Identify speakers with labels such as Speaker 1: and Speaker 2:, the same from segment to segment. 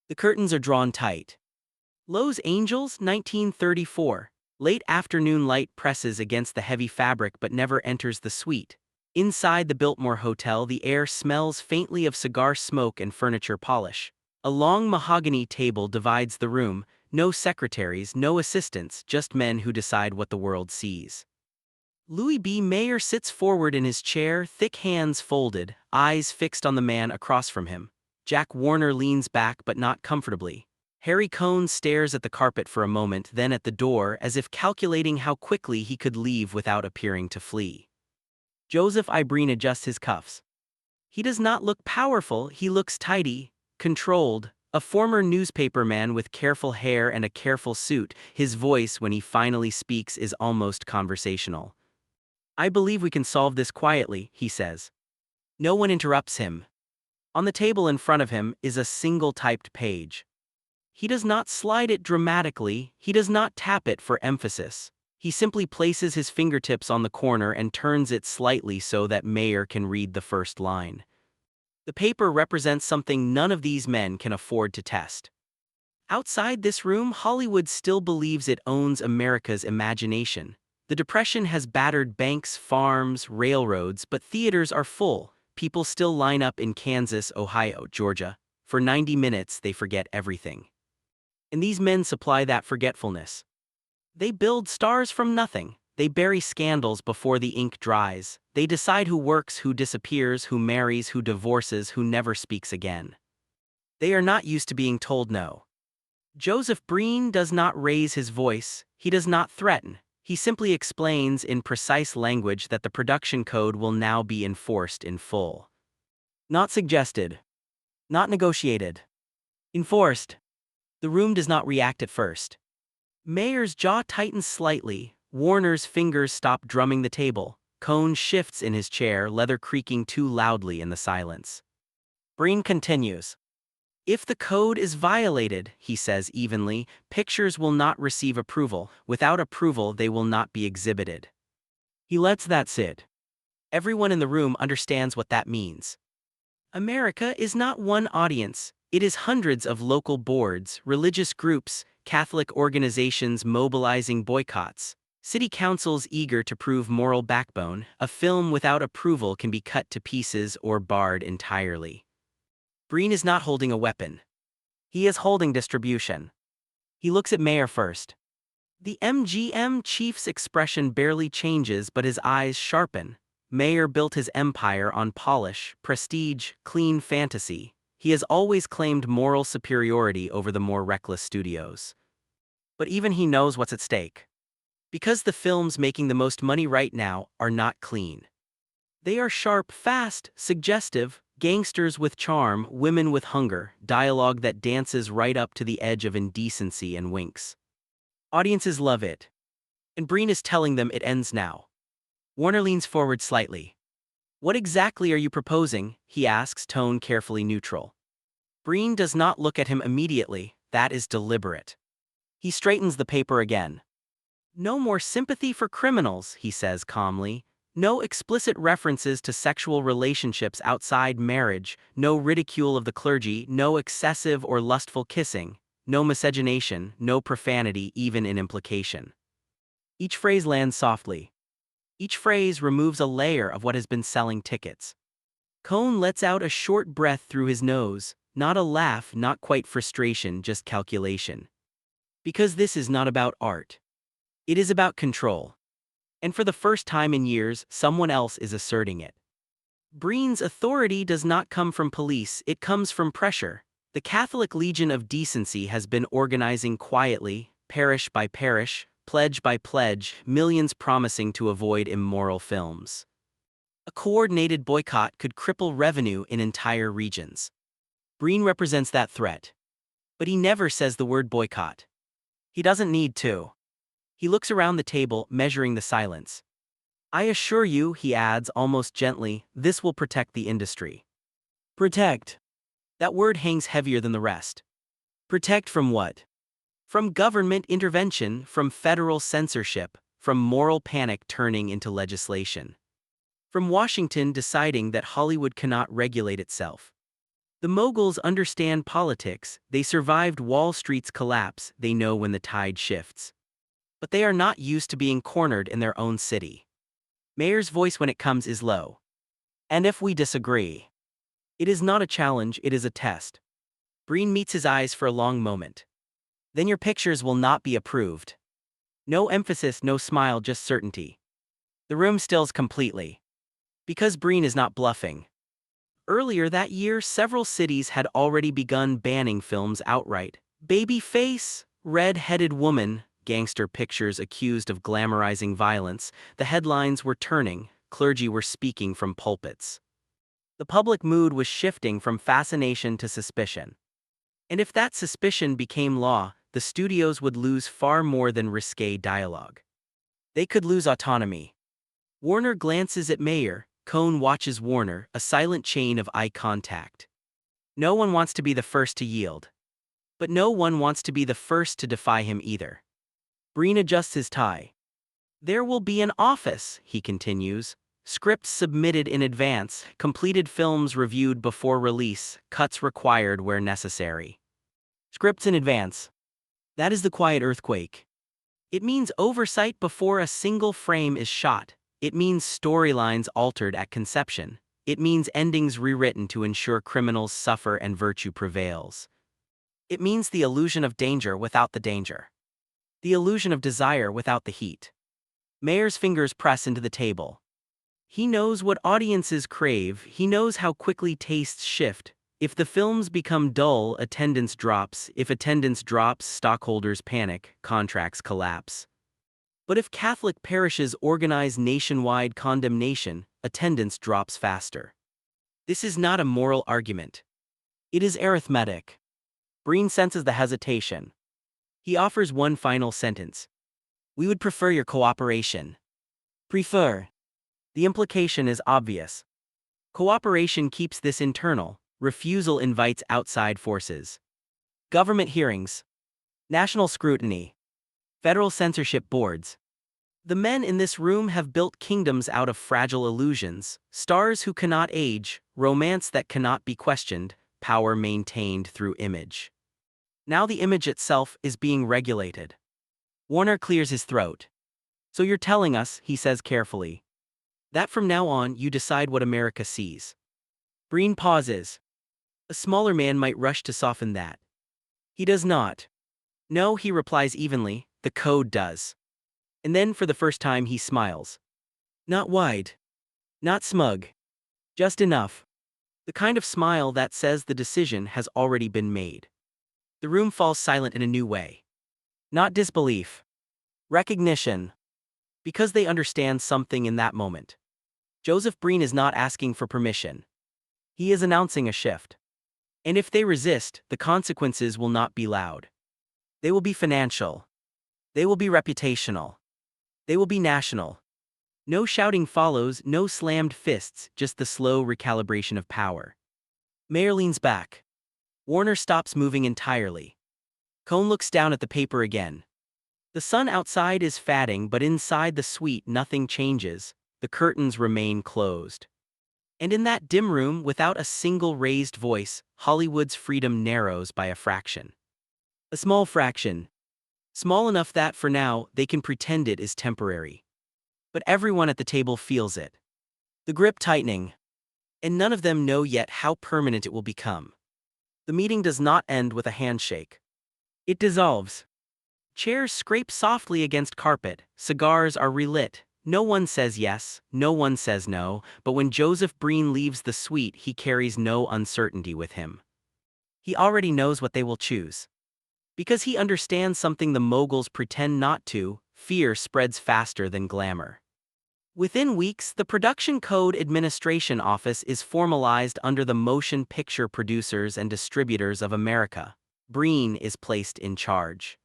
Speaker 1: The curtains are drawn tight. Lowe's Angels, 1934. Late afternoon light presses against the heavy fabric but never enters the suite. Inside the Biltmore Hotel, the air smells faintly of cigar smoke and furniture polish. A long mahogany table divides the room, no secretaries, no assistants, just men who decide what the world sees. Louis B. Mayer sits forward in his chair, thick hands folded, eyes fixed on the man across from him. Jack Warner leans back but not comfortably. Harry Cohn stares at the carpet for a moment, then at the door, as if calculating how quickly he could leave without appearing to flee. Joseph I. Breen adjusts his cuffs. He does not look powerful, he looks tidy, controlled. A former newspaperman with careful hair and a careful suit, his voice when he finally speaks is almost conversational. "I believe we can solve this quietly," he says. No one interrupts him. On the table in front of him is a single typed page. He does not slide it dramatically, he does not tap it for emphasis. He simply places his fingertips on the corner and turns it slightly so that Mayer can read the first line. The paper represents something none of these men can afford to test. Outside this room, Hollywood still believes it owns America's imagination. The Depression has battered banks, farms, railroads, but theaters are full. People still line up in Kansas, Ohio, Georgia. For 90 minutes, they forget everything. And these men supply that forgetfulness. They build stars from nothing. They bury scandals before the ink dries. They decide who works, who disappears, who marries, who divorces, who never speaks again. They are not used to being told no. Joseph Breen does not raise his voice. He does not threaten. He simply explains in precise language that the production code will now be enforced in full. Not suggested. Not negotiated. Enforced. The room does not react at first. Mayer's jaw tightens slightly. Warner's fingers stop drumming the table. Cohn shifts in his chair, leather creaking too loudly in the silence. Breen continues. "If the code is violated," he says evenly, "pictures will not receive approval. Without approval, they will not be exhibited." He lets that sit. Everyone in the room understands what that means. America is not one audience. It is hundreds of local boards, religious groups, Catholic organizations mobilizing boycotts, city councils eager to prove moral backbone. A film without approval can be cut to pieces or barred entirely. Breen is not holding a weapon. He is holding distribution. He looks at Mayer first. The MGM chief's expression barely changes, but his eyes sharpen. Mayer built his empire on polish, prestige, clean fantasy. He has always claimed moral superiority over the more reckless studios. But even he knows what's at stake. Because the films making the most money right now are not clean. They are sharp, fast, suggestive, gangsters with charm, women with hunger, dialogue that dances right up to the edge of indecency and winks. Audiences love it. And Breen is telling them it ends now. Warner leans forward slightly. "What exactly are you proposing?" he asks, tone carefully neutral. Breen does not look at him immediately. That is deliberate. He straightens the paper again. "No more sympathy for criminals," he says calmly. "No explicit references to sexual relationships outside marriage, no ridicule of the clergy, no excessive or lustful kissing, no miscegenation, no profanity even in implication." Each phrase lands softly. Each phrase removes a layer of what has been selling tickets. Cohn lets out a short breath through his nose, not a laugh, not quite frustration, just calculation. Because this is not about art. It is about control. And for the first time in years, someone else is asserting it. Breen's authority does not come from police, it comes from pressure. The Catholic Legion of Decency has been organizing quietly, parish by parish, pledge by pledge, millions promising to avoid immoral films. A coordinated boycott could cripple revenue in entire regions. Breen represents that threat. But he never says the word boycott. He doesn't need to. He looks around the table, measuring the silence. "I assure you," he adds almost gently, "this will protect the industry." Protect. That word hangs heavier than the rest. Protect from what? From government intervention, from federal censorship, from moral panic turning into legislation. From Washington deciding that Hollywood cannot regulate itself. The Moguls understand politics, they survived Wall Street's collapse, they know when the tide shifts. But they are not used to being cornered in their own city. Mayer's voice when it comes is low. And if we disagree? It is not a challenge, it is a test. Breen meets his eyes for a long moment. Then your pictures will not be approved. No emphasis, no smile, just certainty. The room stills completely. Because Breen is not bluffing. Earlier that year, several cities had already begun banning films outright. Baby face, red-headed woman, gangster pictures accused of glamorizing violence. The headlines were turning, clergy were speaking from pulpits. The public mood was shifting from fascination to suspicion. And if that suspicion became law, the studios would lose far more than risque dialogue. They could lose autonomy. Warner glances at Mayer, Cohn watches Warner, a silent chain of eye contact. No one wants to be the first to yield. But no one wants to be the first to defy him either. Breen adjusts his tie. There will be an office, he continues. Scripts submitted in advance, completed films reviewed before release, cuts required where necessary. Scripts in advance. That is the quiet earthquake. It means oversight before a single frame is shot. It means storylines altered at conception. It means endings rewritten to ensure criminals suffer and virtue prevails. It means the illusion of danger without the danger. The illusion of desire without the heat. Mayer's fingers press into the table. He knows what audiences crave, he knows how quickly tastes shift. If the films become dull, attendance drops. If attendance drops, stockholders panic, contracts collapse. But if Catholic parishes organize nationwide condemnation, attendance drops faster. This is not a moral argument. It is arithmetic. Breen senses the hesitation. He offers one final sentence. We would prefer your cooperation. Prefer. The implication is obvious. Cooperation keeps this internal, refusal invites outside forces. Government hearings. National scrutiny. Federal censorship boards. The men in this room have built kingdoms out of fragile illusions, stars who cannot age, romance that cannot be questioned, power maintained through image. Now the image itself is being regulated. Warner clears his throat. So you're telling us, he says carefully, that from now on you decide what America sees. Breen pauses. A smaller man might rush to soften that. He does not. No, he replies evenly, the code does. And then for the first time he smiles. Not wide. Not smug. Just enough. The kind of smile that says the decision has already been made. The room falls silent in a new way. Not disbelief. Recognition. Because they understand something in that moment. Joseph Breen is not asking for permission. He is announcing a shift. And if they resist, the consequences will not be loud. They will be financial. They will be reputational. They will be national. No shouting follows, no slammed fists, just the slow recalibration of power. Mayer leans back. Warner stops moving entirely. Cohn looks down at the paper again. The sun outside is fading, but inside the suite nothing changes. The curtains remain closed. And in that dim room, without a single raised voice, Hollywood's freedom narrows by a fraction. A small fraction. Small enough that, for now, they can pretend it is temporary. But everyone at the table feels it. The grip tightening. And none of them know yet how permanent it will become. The meeting does not end with a handshake. It dissolves. Chairs scrape softly against carpet, cigars are relit. No one says yes, no one says no, but when Joseph Breen leaves the suite, he carries no uncertainty with him. He already knows what they will choose. Because he understands something the Moguls pretend not to, fear spreads faster than glamour. Within weeks, the Production Code Administration Office is formalized under the Motion Picture Producers and Distributors of America. Breen is placed in charge.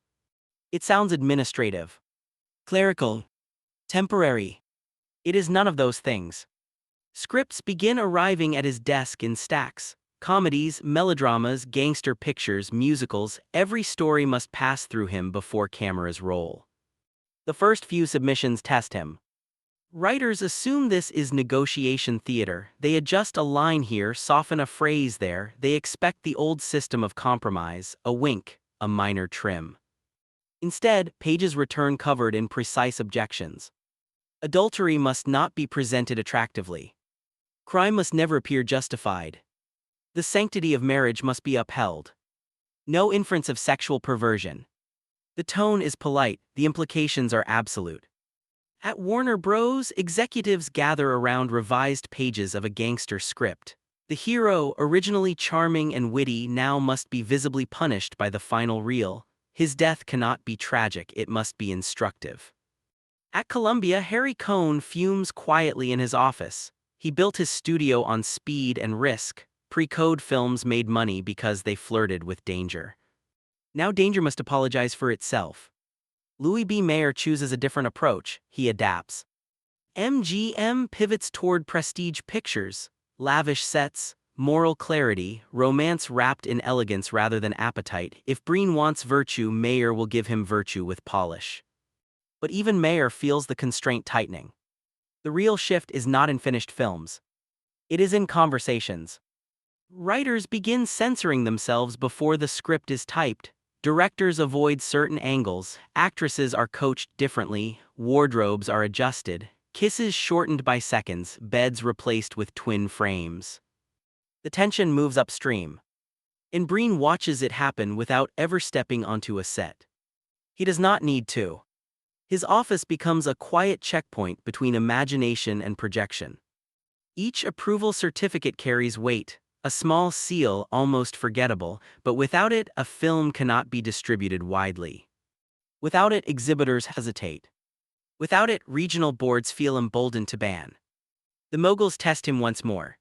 Speaker 1: It sounds administrative. Clerical. Temporary. It is none of those things. Scripts begin arriving at his desk in stacks. Comedies, melodramas, gangster pictures, musicals, every story must pass through him before cameras roll. The first few submissions test him. Writers assume this is negotiation theater. They adjust a line here, soften a phrase there. They expect the old system of compromise, a wink, a minor trim. Instead, pages return covered in precise objections. Adultery must not be presented attractively. Crime must never appear justified. The sanctity of marriage must be upheld. No inference of sexual perversion. The tone is polite, the implications are absolute. At Warner Bros., executives gather around revised pages of a gangster script. The hero, originally charming and witty, now must be visibly punished by the final reel. His death cannot be tragic, it must be instructive. At Columbia, Harry Cohn fumes quietly in his office. He built his studio on speed and risk. Pre-code films made money because they flirted with danger. Now danger must apologize for itself. Louis B. Mayer chooses a different approach. He adapts. MGM pivots toward prestige pictures, lavish sets, moral clarity, romance wrapped in elegance rather than appetite. If Breen wants virtue, Mayer will give him virtue with polish. But even Mayer feels the constraint tightening. The real shift is not in finished films. It is in conversations. Writers begin censoring themselves before the script is typed. Directors avoid certain angles, actresses are coached differently, wardrobes are adjusted, kisses shortened by seconds, beds replaced with twin frames. The tension moves upstream. And Breen watches it happen without ever stepping onto a set. He does not need to. His office becomes a quiet checkpoint between imagination and projection. Each approval certificate carries weight. A small seal, almost forgettable, but without it, a film cannot be distributed widely. Without it, exhibitors hesitate. Without it, regional boards feel emboldened to ban. The Moguls test him once more.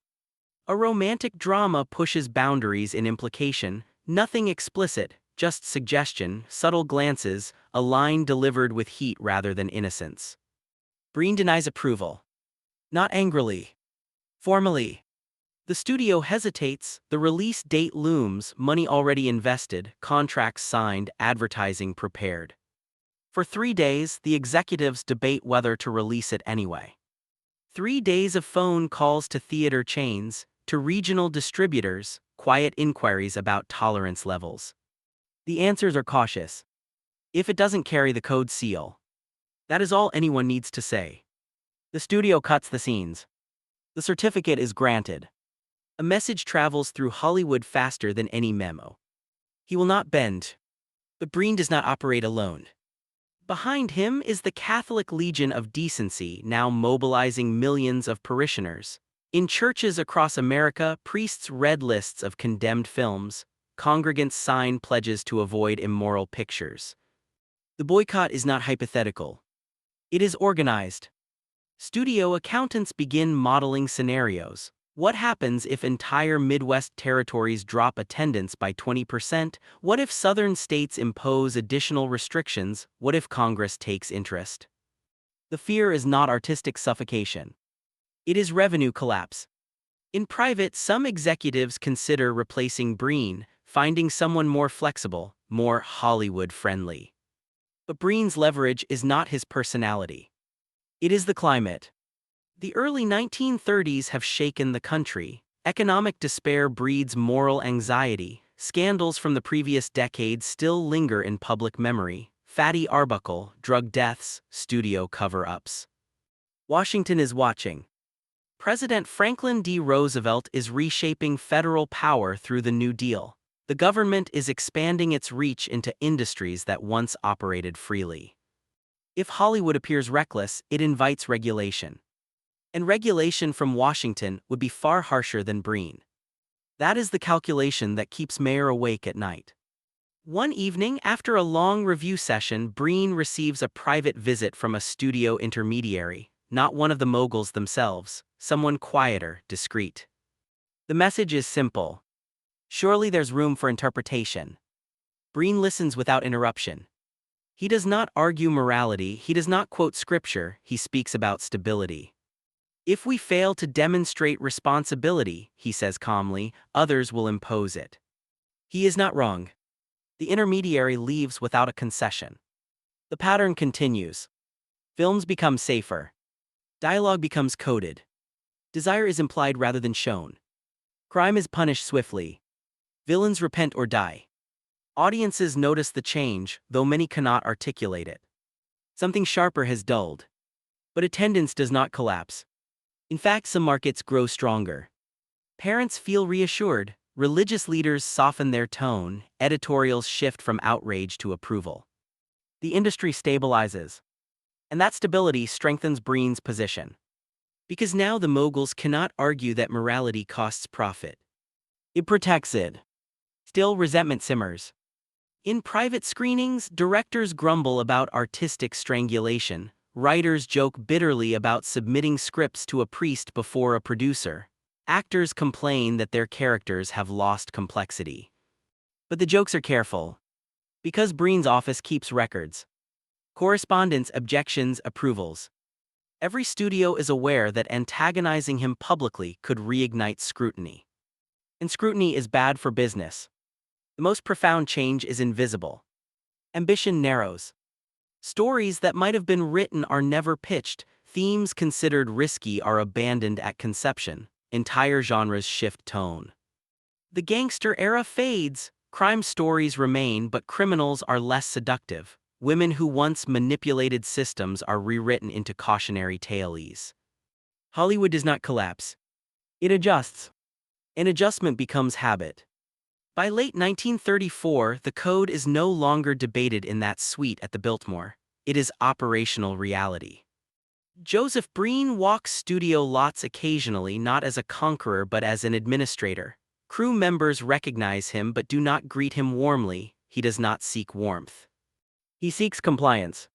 Speaker 1: A romantic drama pushes boundaries in implication, nothing explicit, just suggestion, subtle glances, a line delivered with heat rather than innocence. Breen denies approval. Not angrily. Formally. The studio hesitates, the release date looms, money already invested, contracts signed, advertising prepared. For 3 days, the executives debate whether to release it anyway. 3 days of phone calls to theater chains, to regional distributors, quiet inquiries about tolerance levels. The answers are cautious. If it doesn't carry the code seal. That is all anyone needs to say. The studio cuts the scenes. The certificate is granted. A message travels through Hollywood faster than any memo. He will not bend. But Breen does not operate alone. Behind him is the Catholic Legion of Decency, now mobilizing millions of parishioners. In churches across America, priests read lists of condemned films. Congregants sign pledges to avoid immoral pictures. The boycott is not hypothetical. It is organized. Studio accountants begin modeling scenarios. What happens if entire Midwest territories drop attendance by 20%? What if southern states impose additional restrictions? What if Congress takes interest? The fear is not artistic suffocation. It is revenue collapse. In private, some executives consider replacing Breen, finding someone more flexible, more Hollywood-friendly. But Breen's leverage is not his personality. It is the climate. The early 1930s have shaken the country. Economic despair breeds moral anxiety. Scandals from the previous decades still linger in public memory. Fatty Arbuckle, drug deaths, studio cover-ups. Washington is watching. President Franklin D. Roosevelt is reshaping federal power through the New Deal. The government is expanding its reach into industries that once operated freely. If Hollywood appears reckless, it invites regulation. And regulation from Washington would be far harsher than Breen. That is the calculation that keeps Mayer awake at night. One evening, after a long review session, Breen receives a private visit from a studio intermediary, not one of the moguls themselves, someone quieter, discreet. The message is simple. Surely there's room for interpretation. Breen listens without interruption. He does not argue morality, he does not quote scripture, he speaks about stability. If we fail to demonstrate responsibility, he says calmly, others will impose it. He is not wrong. The intermediary leaves without a concession. The pattern continues. Films become safer. Dialogue becomes coded. Desire is implied rather than shown. Crime is punished swiftly. Villains repent or die. Audiences notice the change, though many cannot articulate it. Something sharper has dulled. But attendance does not collapse. In fact, some markets grow stronger. Parents feel reassured, religious leaders soften their tone, editorials shift from outrage to approval. The industry stabilizes. And that stability strengthens Breen's position. Because now the moguls cannot argue that morality costs profit. It protects it. Still, resentment simmers. In private screenings, directors grumble about artistic strangulation, writers joke bitterly about submitting scripts to a priest before a producer. Actors complain that their characters have lost complexity. But the jokes are careful. Because Breen's office keeps records. Correspondence, objections, approvals. Every studio is aware that antagonizing him publicly could reignite scrutiny. And scrutiny is bad for business. The most profound change is invisible. Ambition narrows. Stories that might have been written are never pitched, themes considered risky are abandoned at conception, entire genres shift tone. The gangster era fades, crime stories remain, but criminals are less seductive. Women who once manipulated systems are rewritten into cautionary tales. Hollywood does not collapse. It adjusts. An adjustment becomes habit. By late 1934, the code is no longer debated in that suite at the Biltmore. It is operational reality. Joseph Breen walks studio lots occasionally, not as a conqueror but as an administrator. Crew members recognize him but do not greet him warmly. He does not seek warmth. He seeks compliance.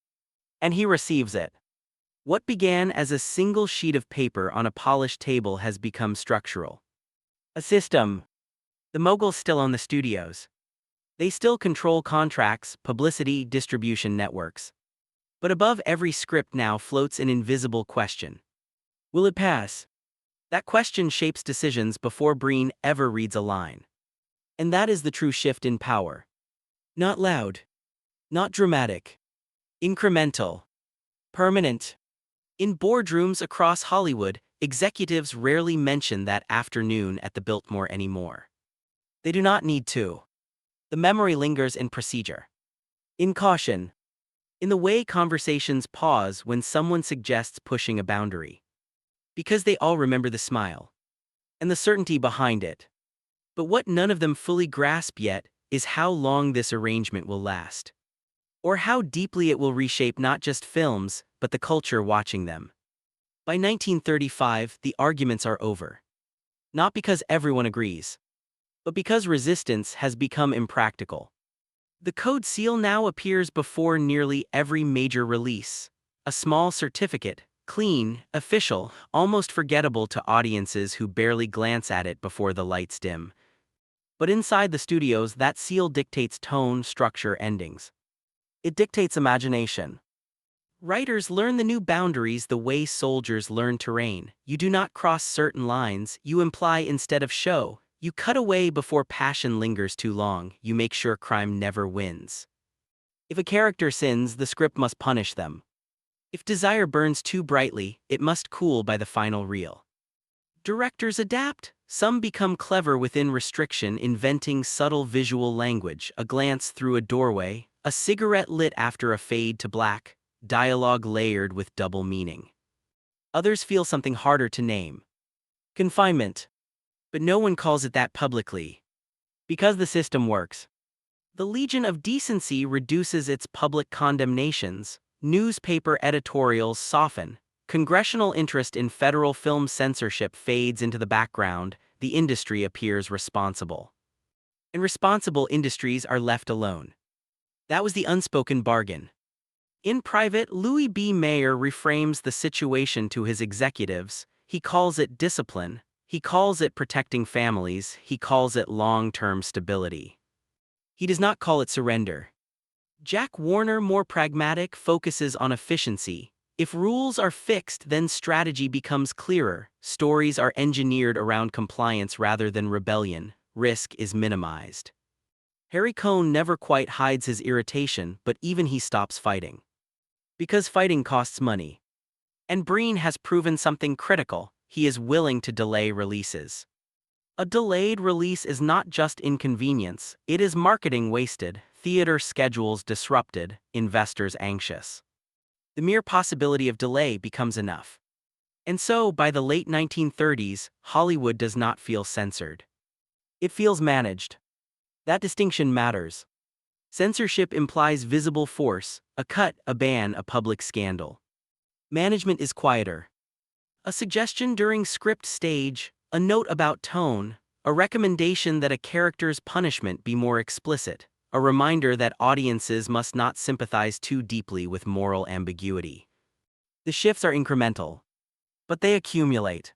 Speaker 1: And he receives it. What began as a single sheet of paper on a polished table has become structural. A system. The moguls still own the studios. They still control contracts, publicity, distribution networks. But above every script now floats an invisible question. Will it pass? That question shapes decisions before Breen ever reads a line. And that is the true shift in power. Not loud. Not dramatic. Incremental. Permanent. In boardrooms across Hollywood, executives rarely mention that afternoon at the Biltmore anymore. They do not need to. The memory lingers in procedure. In caution. In the way conversations pause when someone suggests pushing a boundary. Because they all remember the smile. And the certainty behind it. But what none of them fully grasp yet is how long this arrangement will last. Or how deeply it will reshape not just films, but the culture watching them. By 1935, the arguments are over. Not because everyone agrees, but because resistance has become impractical. The code seal now appears before nearly every major release. A small certificate, clean, official, almost forgettable to audiences who barely glance at it before the lights dim. But inside the studios, that seal dictates tone, structure, endings. It dictates imagination. Writers learn the new boundaries the way soldiers learn terrain. You do not cross certain lines, you imply instead of show. You cut away before passion lingers too long, you make sure crime never wins. If a character sins, the script must punish them. If desire burns too brightly, it must cool by the final reel. Directors adapt. Some become clever within restriction, inventing subtle visual language, a glance through a doorway, a cigarette lit after a fade to black, dialogue layered with double meaning. Others feel something harder to name. Confinement. But no one calls it that publicly. Because the system works. The Legion of Decency reduces its public condemnations, newspaper editorials soften, congressional interest in federal film censorship fades into the background, the industry appears responsible. And responsible industries are left alone. That was the unspoken bargain. In private, Louis B. Mayer reframes the situation to his executives. He calls it discipline, he calls it protecting families, he calls it long-term stability. He does not call it surrender. Jack Warner, more pragmatic, focuses on efficiency. If rules are fixed, then strategy becomes clearer. Stories are engineered around compliance rather than rebellion. Risk is minimized. Harry Cohn never quite hides his irritation, but even he stops fighting. Because fighting costs money. And Breen has proven something critical: he is willing to delay releases. A delayed release is not just inconvenience, it is marketing wasted, theater schedules disrupted, investors anxious. The mere possibility of delay becomes enough. And so, by the late 1930s, Hollywood does not feel censored. It feels managed. That distinction matters. Censorship implies visible force: a cut, a ban, a public scandal. Management is quieter. A suggestion during script stage, a note about tone, a recommendation that a character's punishment be more explicit, a reminder that audiences must not sympathize too deeply with moral ambiguity. The shifts are incremental, but they accumulate.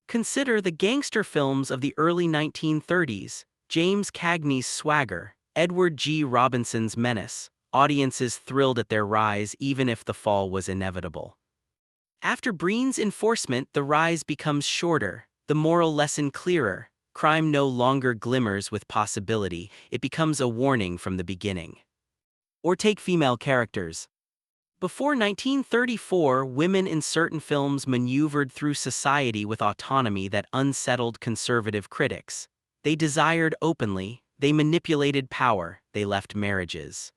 Speaker 1: Consider the gangster films of the early 1930s: James Cagney's Swagger, Edward G. Robinson's Menace. Audiences thrilled at their rise even if the fall was inevitable. After Breen's enforcement, the rise becomes shorter, the moral lesson clearer. Crime no longer glimmers with possibility, it becomes a warning from the beginning. Or take female characters. Before 1934, women in certain films maneuvered through society with autonomy that unsettled conservative critics. They desired openly, they manipulated power, they left marriages.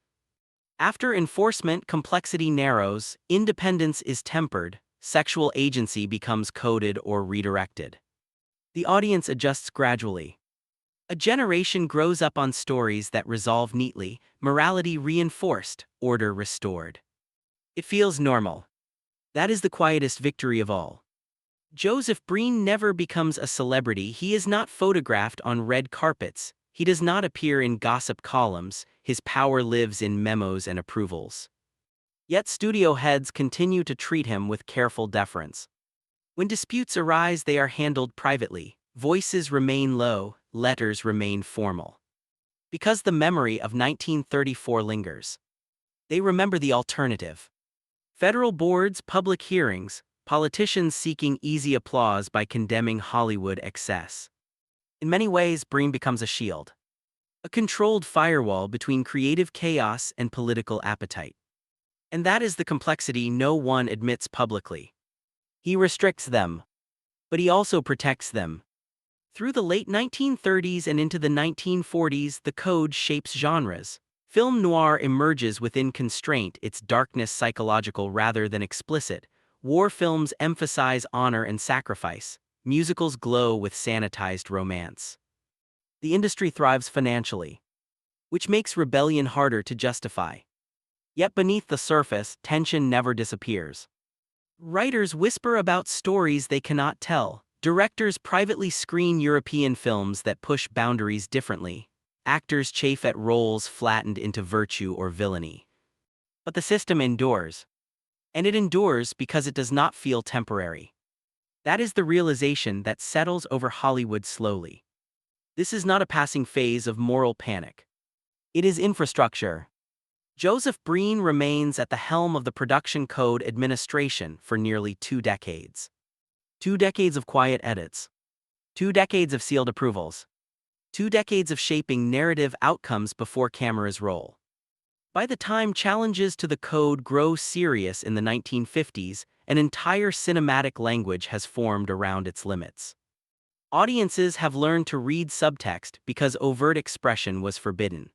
Speaker 1: After enforcement, complexity narrows, independence is tempered, sexual agency becomes coded or redirected. The audience adjusts gradually. A generation grows up on stories that resolve neatly, morality reinforced, order restored. It feels normal. That is the quietest victory of all. Joseph Breen never becomes a celebrity. He is not photographed on red carpets. He does not appear in gossip columns. His power lives in memos and approvals. Yet studio heads continue to treat him with careful deference. When disputes arise, they are handled privately. Voices remain low, letters remain formal. Because the memory of 1934 lingers. They remember the alternative. Federal boards, public hearings, politicians seeking easy applause by condemning Hollywood excess. In many ways, Breen becomes a shield. A controlled firewall between creative chaos and political appetite. And that is the complexity no one admits publicly. He restricts them, but he also protects them. Through the late 1930s and into the 1940s, the code shapes genres. Film noir emerges within constraint, its darkness psychological rather than explicit. War films emphasize honor and sacrifice. Musicals glow with sanitized romance. The industry thrives financially, which makes rebellion harder to justify. Yet beneath the surface, tension never disappears. Writers whisper about stories they cannot tell. Directors privately screen European films that push boundaries differently. Actors chafe at roles flattened into virtue or villainy. But the system endures. And it endures because it does not feel temporary. That is the realization that settles over Hollywood slowly. This is not a passing phase of moral panic. It is infrastructure. Joseph Breen remains at the helm of the Production Code Administration for nearly 2 decades. 2 decades of quiet edits. 2 decades of sealed approvals. 2 decades of shaping narrative outcomes before cameras roll. By the time challenges to the code grow serious in the 1950s, an entire cinematic language has formed around its limits. Audiences have learned to read subtext because overt expression was forbidden.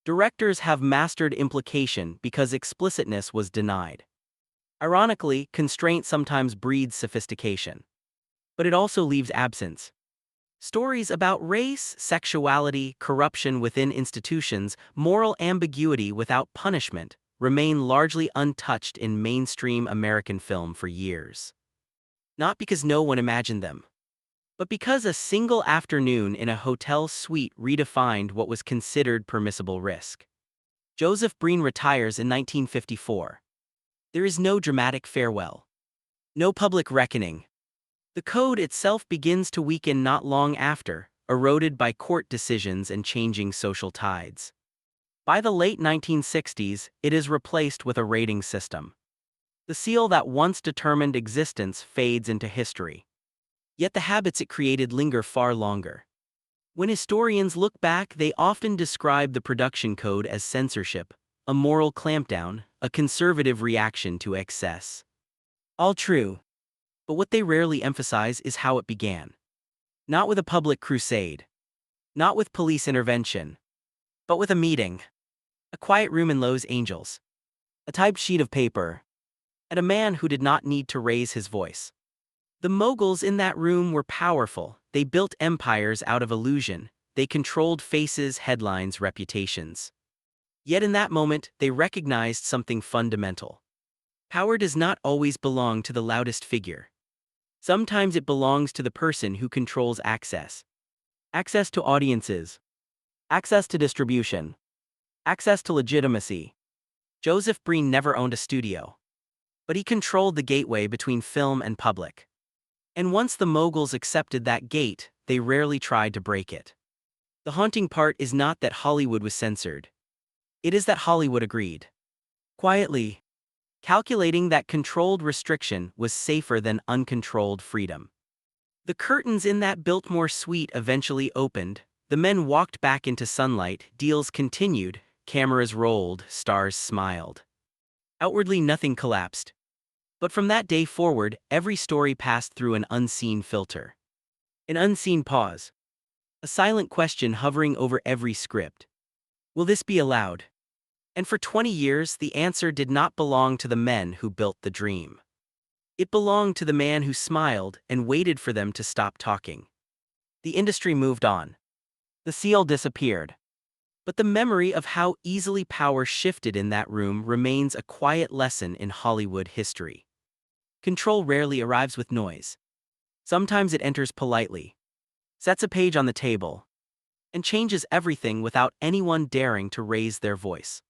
Speaker 1: Directors have mastered implication because explicitness was denied. Ironically, constraint sometimes breeds sophistication. But it also leaves absence. Stories about race, sexuality, corruption within institutions, moral ambiguity without punishment remain largely untouched in mainstream American film for years. Not because no one imagined them, but because a single afternoon in a hotel suite redefined what was considered permissible risk. Joseph Breen retires in 1954. There is no dramatic farewell. No public reckoning. The code itself begins to weaken not long after, eroded by court decisions and changing social tides. By the late 1960s, it is replaced with a rating system. The seal that once determined existence fades into history. Yet the habits it created linger far longer. When historians look back, they often describe the production code as censorship, a moral clampdown, a conservative reaction to excess. All true. But what they rarely emphasize is how it began. Not with a public crusade. Not with police intervention. But with a meeting. A quiet room in Los Angeles. A typed sheet of paper. And a man who did not need to raise his voice. The Moguls in that room were powerful. They built empires out of illusion. They controlled faces, headlines, reputations. Yet in that moment, they recognized something fundamental. Power does not always belong to the loudest figure. Sometimes it belongs to the person who controls access. Access to audiences. Access to distribution. Access to legitimacy. Joseph Breen never owned a studio. But he controlled the gateway between film and public. And once the Moguls accepted that gate, they rarely tried to break it. The haunting part is not that Hollywood was censored. It is that Hollywood agreed. Quietly, calculating that controlled restriction was safer than uncontrolled freedom. The curtains in that Biltmore suite eventually opened, the men walked back into sunlight, deals continued, cameras rolled, stars smiled. Outwardly nothing collapsed. But from that day forward, every story passed through an unseen filter. An unseen pause. A silent question hovering over every script. Will this be allowed? And for 20 years, the answer did not belong to the men who built the dream. It belonged to the man who smiled and waited for them to stop talking. The industry moved on. The seal disappeared. But the memory of how easily power shifted in that room remains a quiet lesson in Hollywood history. Control rarely arrives with noise. Sometimes it enters politely, sets a page on the table, and changes everything without anyone daring to raise their voice.